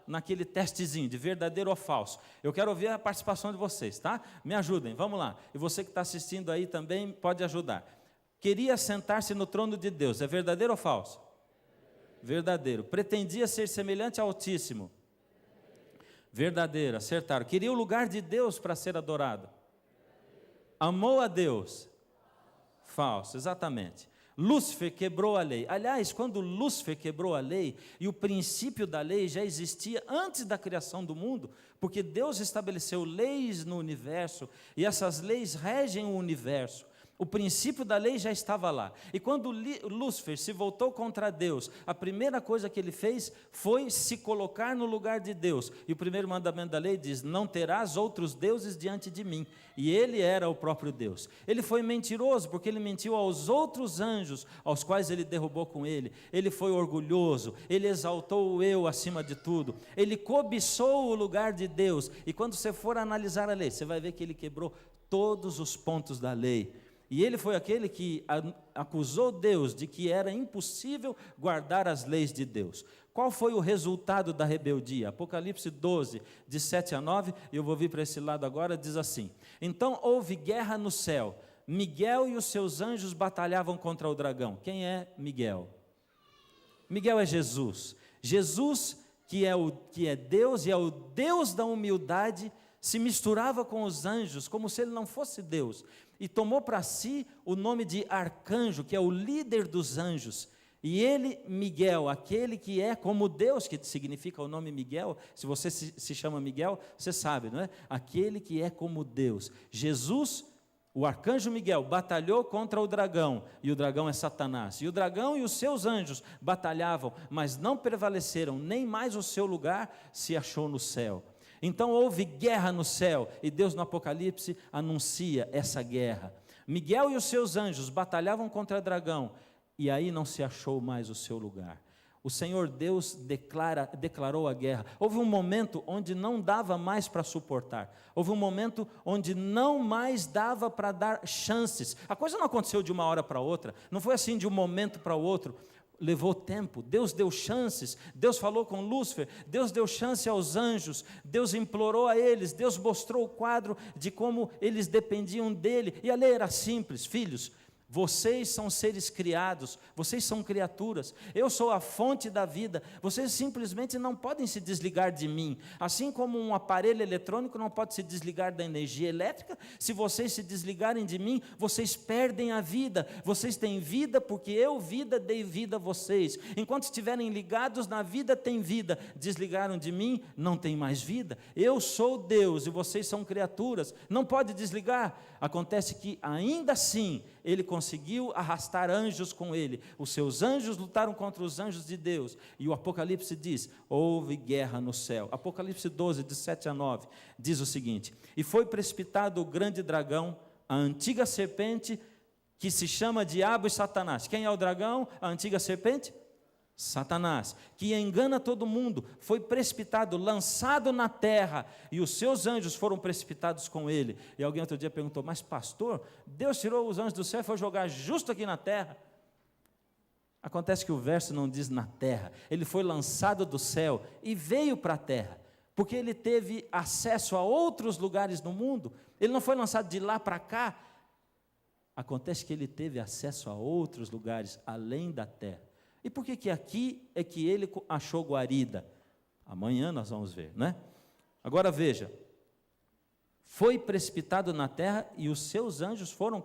naquele testezinho de verdadeiro ou falso. Eu quero ouvir a participação de vocês, tá? Me ajudem, vamos lá. E você que está assistindo aí também pode ajudar. Queria sentar-se no trono de Deus, é verdadeiro ou falso? Verdadeiro. Pretendia ser semelhante ao Altíssimo? Verdadeiro, acertaram. Queria o lugar de Deus para ser adorado? Amou a Deus? Falso, exatamente. Lúcifer quebrou a lei. Aliás, quando Lúcifer quebrou a lei, e o princípio da lei já existia antes da criação do mundo, porque Deus estabeleceu leis no universo, e essas leis regem o universo. O princípio da lei já estava lá. E quando Lúcifer se voltou contra Deus, a primeira coisa que ele fez foi se colocar no lugar de Deus. E o primeiro mandamento da lei diz, não terás outros deuses diante de mim. E ele era o próprio Deus. Ele foi mentiroso, porque ele mentiu aos outros anjos, aos quais ele derrubou com ele. Ele foi orgulhoso, ele exaltou o eu acima de tudo. Ele cobiçou o lugar de Deus. E quando você for analisar a lei, você vai ver que ele quebrou todos os pontos da lei. E ele foi aquele que acusou Deus de que era impossível guardar as leis de Deus. Qual foi o resultado da rebeldia? Apocalipse 12, de 7 a 9, e eu vou vir para esse lado agora, diz assim, então houve guerra no céu, Miguel e os seus anjos batalhavam contra o dragão. Quem é Miguel? Miguel é Jesus. Jesus, que é Deus e é o Deus da humildade, se misturava com os anjos, como se ele não fosse Deus, e tomou para si o nome de arcanjo, que é o líder dos anjos. E ele, Miguel, aquele que é como Deus, que significa o nome Miguel, se você se chama Miguel, você sabe, não é? Aquele que é como Deus. Jesus, o arcanjo Miguel, batalhou contra o dragão, e o dragão é Satanás. E o dragão e os seus anjos batalhavam, mas não prevaleceram, nem mais o seu lugar se achou no céu. Então houve guerra no céu, e Deus no Apocalipse anuncia essa guerra. Miguel e os seus anjos batalhavam contra o dragão, e aí não se achou mais o seu lugar. O Senhor Deus declarou a guerra. Houve um momento onde não dava mais para suportar. Houve um momento onde não mais dava para dar chances. A coisa não aconteceu de uma hora para outra, não foi assim de um momento para o outro. Levou tempo, Deus deu chances, Deus falou com Lúcifer, Deus deu chance aos anjos, Deus implorou a eles, Deus mostrou o quadro de como eles dependiam dele, e a lei era simples, filhos, vocês são seres criados, vocês são criaturas, eu sou a fonte da vida, vocês simplesmente não podem se desligar de mim, assim como um aparelho eletrônico não pode se desligar da energia elétrica, se vocês se desligarem de mim, vocês perdem a vida, vocês têm vida porque eu, vida, dei vida a vocês, enquanto estiverem ligados na vida tem vida, desligaram de mim, não tem mais vida, eu sou Deus e vocês são criaturas, não pode desligar, acontece que ainda assim, ele conseguiu arrastar anjos com ele, os seus anjos lutaram contra os anjos de Deus, e o Apocalipse diz, houve guerra no céu, Apocalipse 12, de 7 a 9, diz o seguinte, e foi precipitado o grande dragão, a antiga serpente, que se chama Diabo e Satanás. Quem é o dragão? A antiga serpente? Satanás, que engana todo mundo, foi precipitado, lançado na terra, e os seus anjos foram precipitados com ele. E alguém outro dia perguntou, mas pastor, Deus tirou os anjos do céu e foi jogar justo aqui na terra? Acontece que o verso não diz na terra, ele foi lançado do céu e veio para a terra, porque ele teve acesso a outros lugares no mundo, ele não foi lançado de lá para cá, acontece que ele teve acesso a outros lugares além da terra. E por que aqui é que ele achou guarida? Amanhã nós vamos ver, né? Agora veja, foi precipitado na terra e os seus anjos foram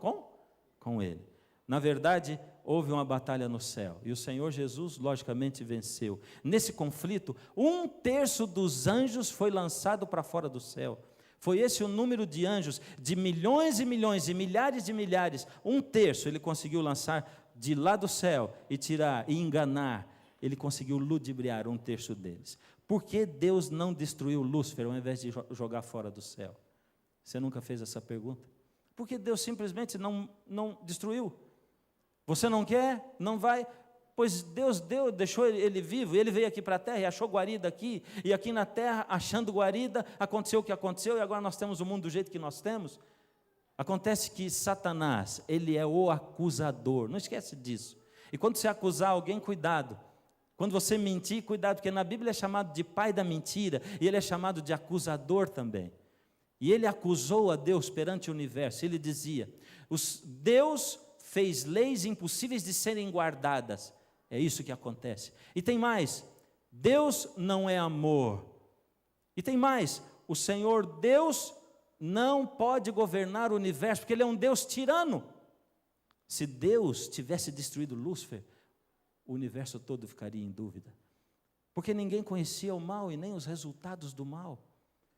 com ele. Na verdade, houve uma batalha no céu, e o Senhor Jesus, logicamente, venceu. Nesse conflito, 1/3 dos anjos foi lançado para fora do céu. Foi esse o número de anjos, de milhões e milhões, e milhares de milhares. 1/3 ele conseguiu lançar de lá do céu, e tirar, e enganar. Ele conseguiu ludibriar 1/3 deles. Por que Deus não destruiu Lúcifer, ao invés de jogar fora do céu? Você nunca fez essa pergunta? Por que Deus simplesmente não destruiu? Você não quer? Não vai? Pois Deus deixou ele vivo, ele veio aqui para a terra e achou guarida aqui, e aqui na terra, achando guarida, aconteceu o que aconteceu, e agora nós temos o mundo do jeito que nós temos. Acontece que Satanás, ele é o acusador, não esquece disso. E quando você acusar alguém, cuidado. Quando você mentir, cuidado, porque na Bíblia é chamado de pai da mentira, e ele é chamado de acusador também. E ele acusou a Deus perante o universo, ele dizia, Deus fez leis impossíveis de serem guardadas. É isso que acontece. E tem mais, Deus não é amor. E tem mais, o Senhor Deus não pode governar o universo, porque Ele é um Deus tirano. Se Deus tivesse destruído Lúcifer, o universo todo ficaria em dúvida, porque ninguém conhecia o mal e nem os resultados do mal.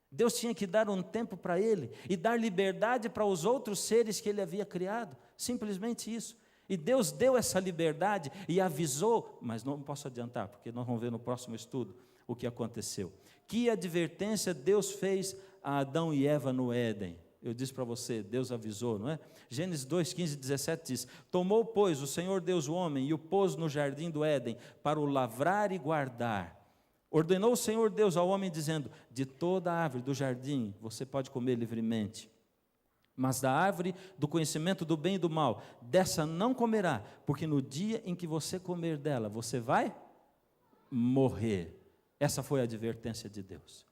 Deus tinha que dar um tempo para ele, e dar liberdade para os outros seres que ele havia criado, simplesmente isso. E Deus deu essa liberdade e avisou, mas não posso adiantar, porque nós vamos ver no próximo estudo o que aconteceu. Que advertência Deus fez a Adão e Eva no Éden? Eu disse para você, Deus avisou, não é? Gênesis 2, 15 e 17 diz, tomou, pois, o Senhor Deus o homem e o pôs no jardim do Éden para o lavrar e guardar. Ordenou o Senhor Deus ao homem dizendo, de toda a árvore do jardim você pode comer livremente, mas da árvore do conhecimento do bem e do mal, dessa não comerá, porque no dia em que você comer dela, você vai morrer. Essa foi a advertência de Deus.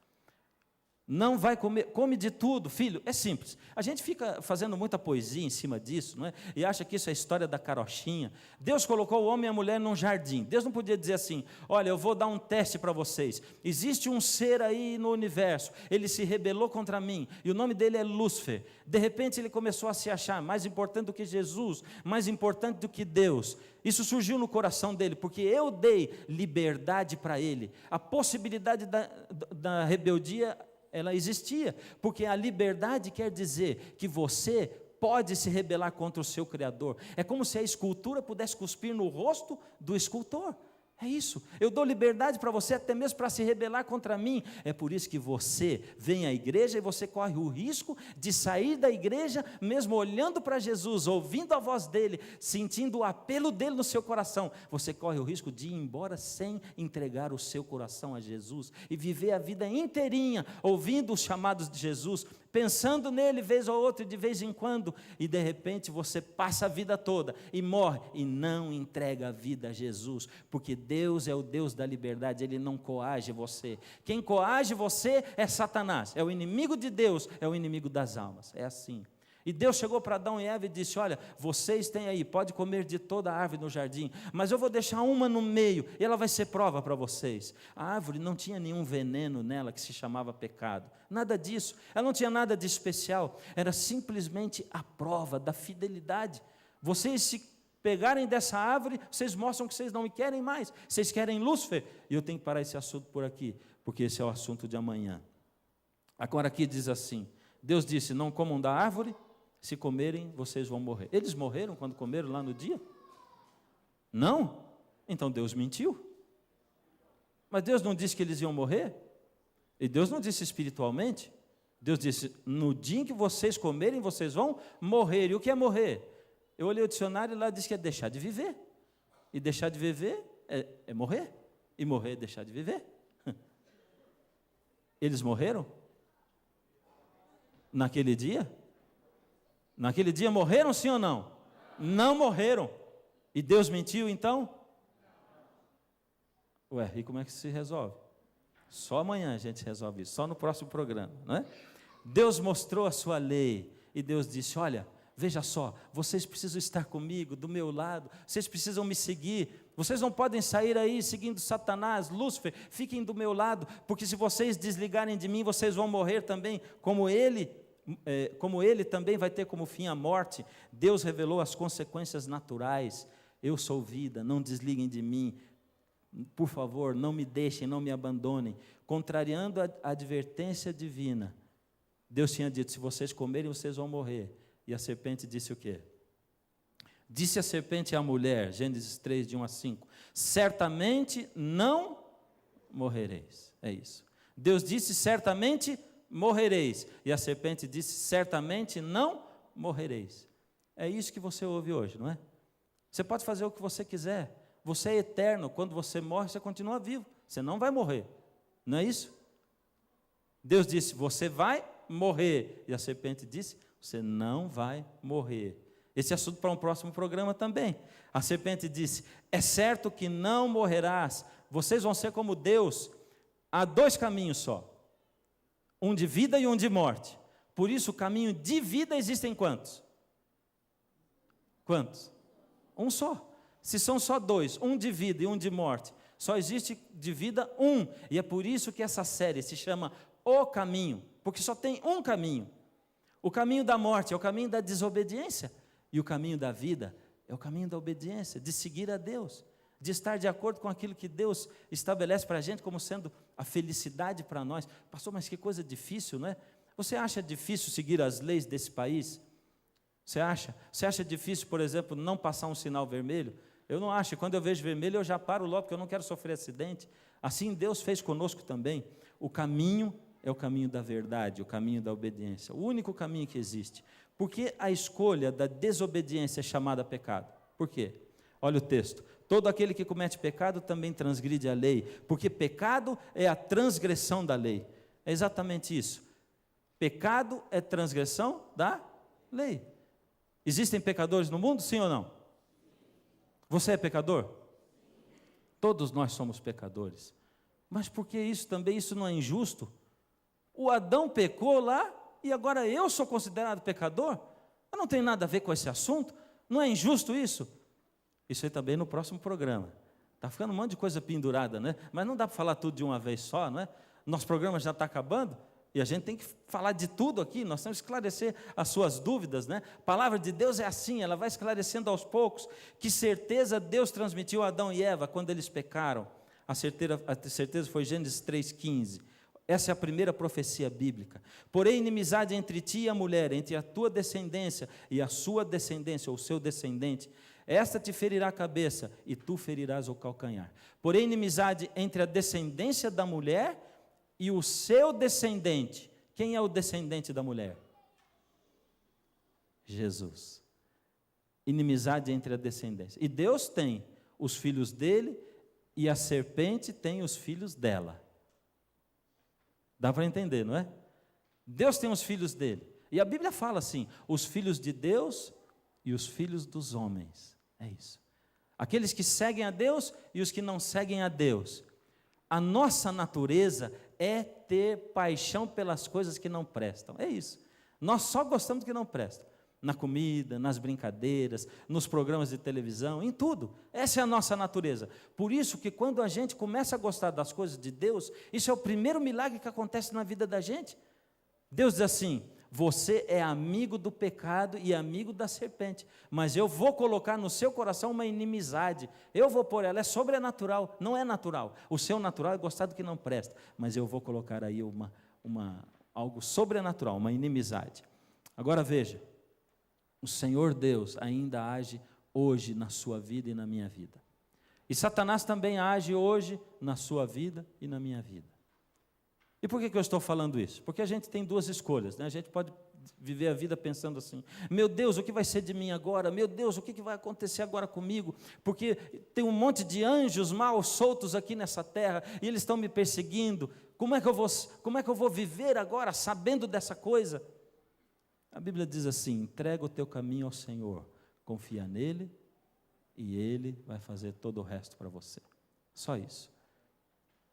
Não vai comer, come de tudo, filho, é simples. A gente fica fazendo muita poesia em cima disso, não é? E acha que isso é a história da carochinha. Deus colocou o homem e a mulher num jardim. Deus não podia dizer assim, olha, eu vou dar um teste para vocês. Existe um ser aí no universo, ele se rebelou contra mim, e o nome dele é Lúcifer. De repente ele começou a se achar mais importante do que Jesus, mais importante do que Deus. Isso surgiu no coração dele, porque eu dei liberdade para ele. A possibilidade da rebeldia, ela existia, porque a liberdade quer dizer que você pode se rebelar contra o seu Criador. É como se a escultura pudesse cuspir no rosto do escultor. É isso, eu dou liberdade para você até mesmo para se rebelar contra mim. É por isso que você vem à igreja e você corre o risco de sair da igreja, mesmo olhando para Jesus, ouvindo a voz dele, sentindo o apelo dele no seu coração. Você corre o risco de ir embora sem entregar o seu coração a Jesus e viver a vida inteirinha ouvindo os chamados de Jesus, pensando nele vez ou outra, de vez em quando, e de repente você passa a vida toda e morre e não entrega a vida a Jesus, porque Deus é o Deus da liberdade, Ele não coage você. Quem coage você é Satanás, é o inimigo de Deus, é o inimigo das almas, é assim. E Deus chegou para Adão e Eva e disse, olha, vocês têm aí, pode comer de toda a árvore no jardim, mas eu vou deixar uma no meio, e ela vai ser prova para vocês. A árvore não tinha nenhum veneno nela que se chamava pecado, nada disso, ela não tinha nada de especial, era simplesmente a prova da fidelidade. Vocês se pegarem dessa árvore, vocês mostram que vocês não me querem mais, vocês querem Lúcifer, e eu tenho que parar esse assunto por aqui, porque esse é o assunto de amanhã. Agora aqui diz assim, Deus disse, não comam da árvore, se comerem, vocês vão morrer. Eles morreram quando comeram lá no dia? Não? Então Deus mentiu. Mas Deus não disse que eles iam morrer? E Deus não disse espiritualmente? Deus disse, no dia em que vocês comerem, vocês vão morrer. E o que é morrer? Eu olhei o dicionário e lá diz que é deixar de viver. E deixar de viver é morrer. E morrer é deixar de viver. Eles morreram? Naquele dia? Naquele dia morreram, sim ou não? Não morreram. E Deus mentiu então? Ué, e como é que se resolve? Só amanhã a gente resolve isso, só no próximo programa, não é? Deus mostrou a sua lei, e Deus disse, olha, veja só, vocês precisam estar comigo, do meu lado, vocês precisam me seguir, vocês não podem sair aí seguindo Satanás, Lúcifer, fiquem do meu lado, porque se vocês desligarem de mim, vocês vão morrer também, como ele como ele também vai ter como fim a morte, Deus revelou as consequências naturais. Eu sou vida, não desliguem de mim, por favor, não me deixem, não me abandonem. Contrariando a advertência divina, Deus tinha dito, se vocês comerem, vocês vão morrer. E a serpente disse o quê? Disse a serpente à mulher, Gênesis 3, de 1 a 5, certamente não morrereis. É isso. Deus disse, certamente morrereis. E a serpente disse, certamente não morrereis. É isso que você ouve hoje, não é? Você pode fazer o que você quiser. Você é eterno. Quando você morre, você continua vivo. Você não vai morrer. Não é isso? Deus disse, você vai morrer. E a serpente disse, você não vai morrer. Esse é assunto para um próximo programa também. A serpente disse, é certo que não morrerás. Vocês vão ser como Deus. Há dois caminhos só. Um de vida e um de morte. Por isso, o caminho de vida existem quantos? Quantos? Um só. Se são só dois, um de vida e um de morte, só existe de vida um. E é por isso que essa série se chama O Caminho, porque só tem um caminho. O caminho da morte é o caminho da desobediência, e o caminho da vida é o caminho da obediência, de seguir a Deus, de estar de acordo com aquilo que Deus estabelece para a gente como sendo a felicidade para nós. Pastor, mas que coisa difícil, não é? Você acha difícil seguir as leis desse país? Você acha? Você acha difícil, por exemplo, não passar um sinal vermelho? Eu não acho. Quando eu vejo vermelho, eu já paro logo, porque eu não quero sofrer acidente. Assim Deus fez conosco também. O caminho é o caminho da verdade, o caminho da obediência. O único caminho que existe. Por que a escolha da desobediência é chamada pecado? Por quê? Olha o texto. Todo aquele que comete pecado também transgride a lei, porque pecado é a transgressão da lei. É exatamente isso. Pecado é transgressão da lei. Existem pecadores no mundo, sim ou não? Você é pecador? Todos nós somos pecadores. Mas por que isso também? Isso não é injusto? O Adão pecou lá e agora eu sou considerado pecador? Eu não tenho nada a ver com esse assunto? Não é injusto isso? Isso aí também no próximo programa. Está ficando um monte de coisa pendurada, né? Mas não dá para falar tudo de uma vez só, não é? Nosso programa já está acabando e a gente tem que falar de tudo aqui. Nós temos que esclarecer as suas dúvidas, né? A palavra de Deus é assim, ela vai esclarecendo aos poucos. Que certeza Deus transmitiu a Adão e Eva quando eles pecaram? A certeza foi Gênesis 3,15. Essa é a primeira profecia bíblica. Porém, inimizade entre ti e a mulher, entre a tua descendência e a sua descendência, ou o seu descendente, esta te ferirá a cabeça e tu ferirás o calcanhar. Porém, inimizade entre a descendência da mulher e o seu descendente. Quem é o descendente da mulher? Jesus. Inimizade entre a descendência. E Deus tem os filhos dele e a serpente tem os filhos dela. Dá para entender, não é? Deus tem os filhos dele. E a Bíblia fala assim, os filhos de Deus e os filhos dos homens. É isso. Aqueles que seguem a Deus e os que não seguem a Deus. A nossa natureza é ter paixão pelas coisas que não prestam. É isso. Nós só gostamos do que não presta. Na comida, nas brincadeiras, nos programas de televisão, em tudo. Essa é a nossa natureza. Por isso que quando a gente começa a gostar das coisas de Deus, isso é o primeiro milagre que acontece na vida da gente. Deus diz assim, você é amigo do pecado e amigo da serpente, mas eu vou colocar no seu coração uma inimizade, eu vou pôr ela, é sobrenatural, não é natural. O seu natural é gostar do que não presta, mas eu vou colocar aí algo sobrenatural, uma inimizade. Agora veja, o Senhor Deus ainda age hoje na sua vida e na minha vida. E Satanás também age hoje na sua vida e na minha vida. E por que eu estou falando isso? Porque a gente tem duas escolhas, né? A gente pode viver a vida pensando assim, meu Deus, o que vai ser de mim agora? Meu Deus, o que vai acontecer agora comigo? Porque tem um monte de anjos mal soltos aqui nessa terra, e eles estão me perseguindo. Como é que eu vou viver agora sabendo dessa coisa? A Bíblia diz assim, entrega o teu caminho ao Senhor, confia nele, e ele vai fazer todo o resto para você. Só isso.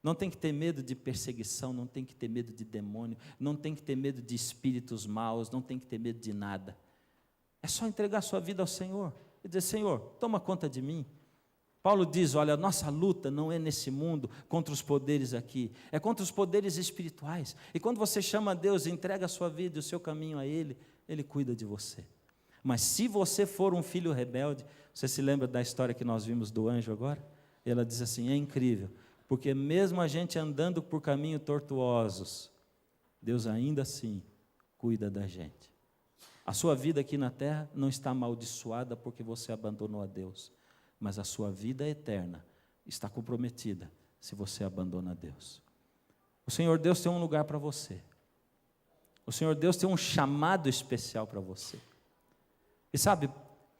Não tem que ter medo de perseguição, não tem que ter medo de demônio, não tem que ter medo de espíritos maus, não tem que ter medo de nada. É só entregar sua vida ao Senhor e dizer, Senhor, toma conta de mim. Paulo diz, olha, a nossa luta não é nesse mundo contra os poderes aqui, é contra os poderes espirituais. E quando você chama a Deus, entrega a sua vida e o seu caminho a Ele, Ele cuida de você. Mas se você for um filho rebelde, você se lembra da história que nós vimos do anjo agora? Ela diz assim, é incrível, porque mesmo a gente andando por caminhos tortuosos, Deus ainda assim cuida da gente. A sua vida aqui na terra não está amaldiçoada porque você abandonou a Deus, mas a sua vida eterna está comprometida se você abandona Deus. O Senhor Deus tem um lugar para você. O Senhor Deus tem um chamado especial para você. E sabe,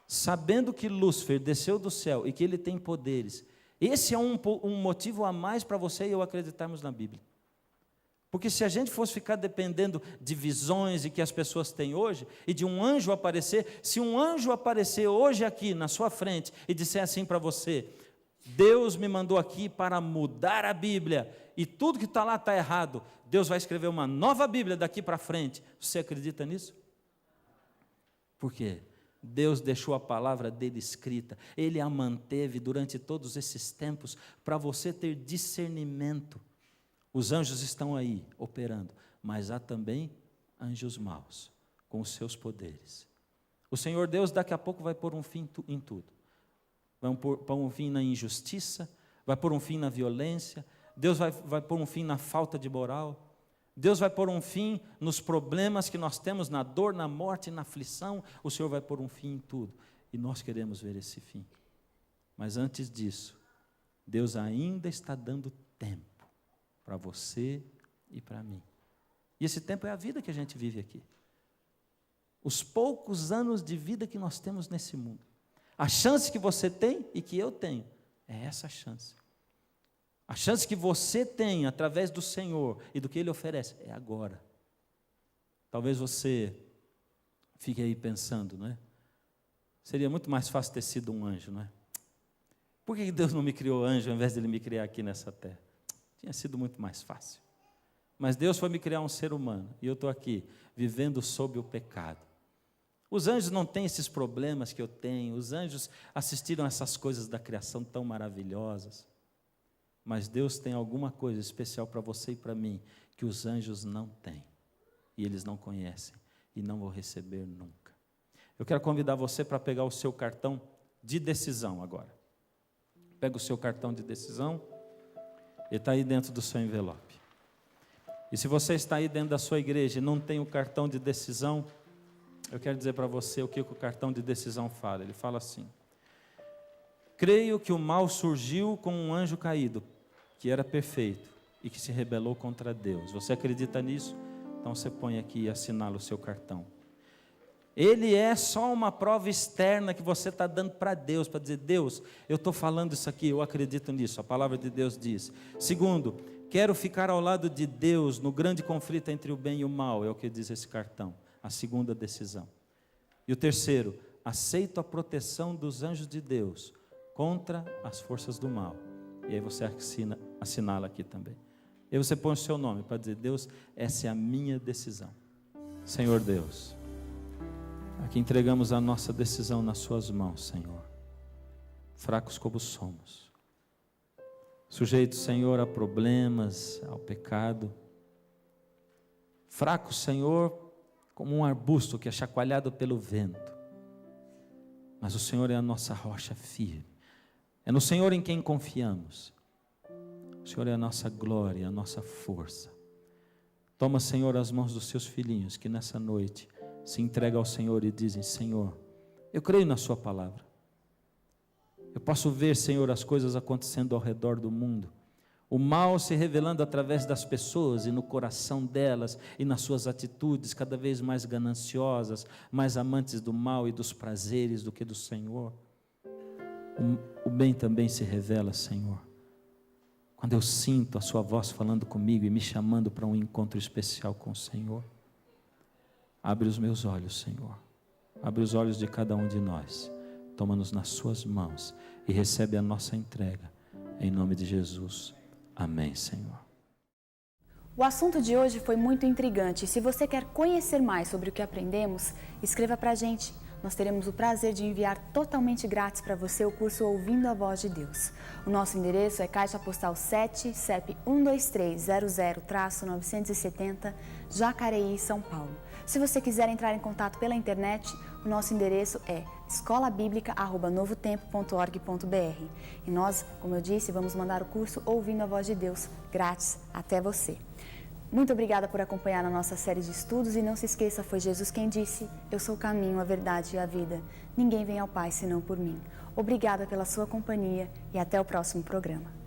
sabendo que Lúcifer desceu do céu e que ele tem poderes, esse é um motivo a mais para você e eu acreditarmos na Bíblia. Porque se a gente fosse ficar dependendo de visões e que as pessoas têm hoje, e de um anjo aparecer, se um anjo aparecer hoje aqui na sua frente e disser assim para você, Deus me mandou aqui para mudar a Bíblia, e tudo que está lá está errado, Deus vai escrever uma nova Bíblia daqui para frente, você acredita nisso? Por quê? Deus deixou a palavra dele escrita, Ele a manteve durante todos esses tempos, para você ter discernimento. Os anjos estão aí, operando, mas há também anjos maus, com os seus poderes. O Senhor Deus daqui a pouco vai pôr um fim em tudo. Vai pôr um fim na injustiça, vai pôr um fim na violência, Deus vai pôr um fim na falta de moral, Deus vai pôr um fim nos problemas que nós temos, na dor, na morte, na aflição, o Senhor vai pôr um fim em tudo. E nós queremos ver esse fim. Mas antes disso, Deus ainda está dando tempo para você e para mim. E esse tempo é a vida que a gente vive aqui. Os poucos anos de vida que nós temos nesse mundo. A chance que você tem e que eu tenho, é essa chance. A chance que você tem através do Senhor e do que Ele oferece, é agora. Talvez você fique aí pensando, não é? Seria muito mais fácil ter sido um anjo, não é? Por que Deus não me criou anjo ao invés de Ele me criar aqui nessa terra? Tinha sido muito mais fácil. Mas Deus foi me criar um ser humano, e eu estou aqui, vivendo sob o pecado. Os anjos não têm esses problemas que eu tenho, os anjos assistiram essas coisas da criação tão maravilhosas. Mas Deus tem alguma coisa especial para você e para mim, que os anjos não têm, e eles não conhecem, e não vão receber nunca. Eu quero convidar você para pegar o seu cartão de decisão agora. Pega o seu cartão de decisão, ele está aí dentro do seu envelope. E se você está aí dentro da sua igreja e não tem o cartão de decisão, eu quero dizer para você o que o cartão de decisão fala. Ele fala assim: creio que o mal surgiu com um anjo caído, que era perfeito e que se rebelou contra Deus. Você acredita nisso? Então você põe aqui e assinala o seu cartão. Ele é só uma prova externa que você está dando para Deus, para dizer, Deus, eu estou falando isso aqui, eu acredito nisso, a palavra de Deus diz. Segundo, quero ficar ao lado de Deus no grande conflito entre o bem e o mal, é o que diz esse cartão, a segunda decisão. E o terceiro, aceito a proteção dos anjos de Deus contra as forças do mal. E aí você assinala aqui também. E aí você põe o seu nome para dizer, Deus, essa é a minha decisão. Senhor Deus, aqui entregamos a nossa decisão nas suas mãos, Senhor. Fracos como somos. Sujeitos, Senhor, a problemas, ao pecado. Fracos, Senhor, como um arbusto que é chacoalhado pelo vento. Mas o Senhor é a nossa rocha firme. É no Senhor em quem confiamos. O Senhor é a nossa glória, a nossa força. Toma, Senhor, as mãos dos seus filhinhos que nessa noite se entregam ao Senhor e dizem, Senhor, eu creio na sua palavra. Eu posso ver, Senhor, as coisas acontecendo ao redor do mundo. O mal se revelando através das pessoas e no coração delas e nas suas atitudes cada vez mais gananciosas, mais amantes do mal e dos prazeres do que do Senhor. O bem também se revela, Senhor, quando eu sinto a sua voz falando comigo e me chamando para um encontro especial com o Senhor. Abre os meus olhos, Senhor. Abre os olhos de cada um de nós. Toma-nos nas suas mãos e recebe a nossa entrega. Em nome de Jesus. Amém, Senhor. O assunto de hoje foi muito intrigante. Se você quer conhecer mais sobre o que aprendemos, escreva para a gente. nós teremos o prazer de enviar totalmente grátis para você o curso Ouvindo a Voz de Deus. O nosso endereço é Caixa Postal 7, CEP 12300-970, Jacareí, São Paulo. Se você quiser entrar em contato pela internet, o nosso endereço é escolabiblica@novotempo.org.br. E nós, como eu disse, vamos mandar o curso Ouvindo a Voz de Deus grátis até você. Muito obrigada por acompanhar a nossa série de estudos e não se esqueça, foi Jesus quem disse: eu sou o caminho, a verdade e a vida. Ninguém vem ao Pai senão por mim. Obrigada pela sua companhia e até o próximo programa.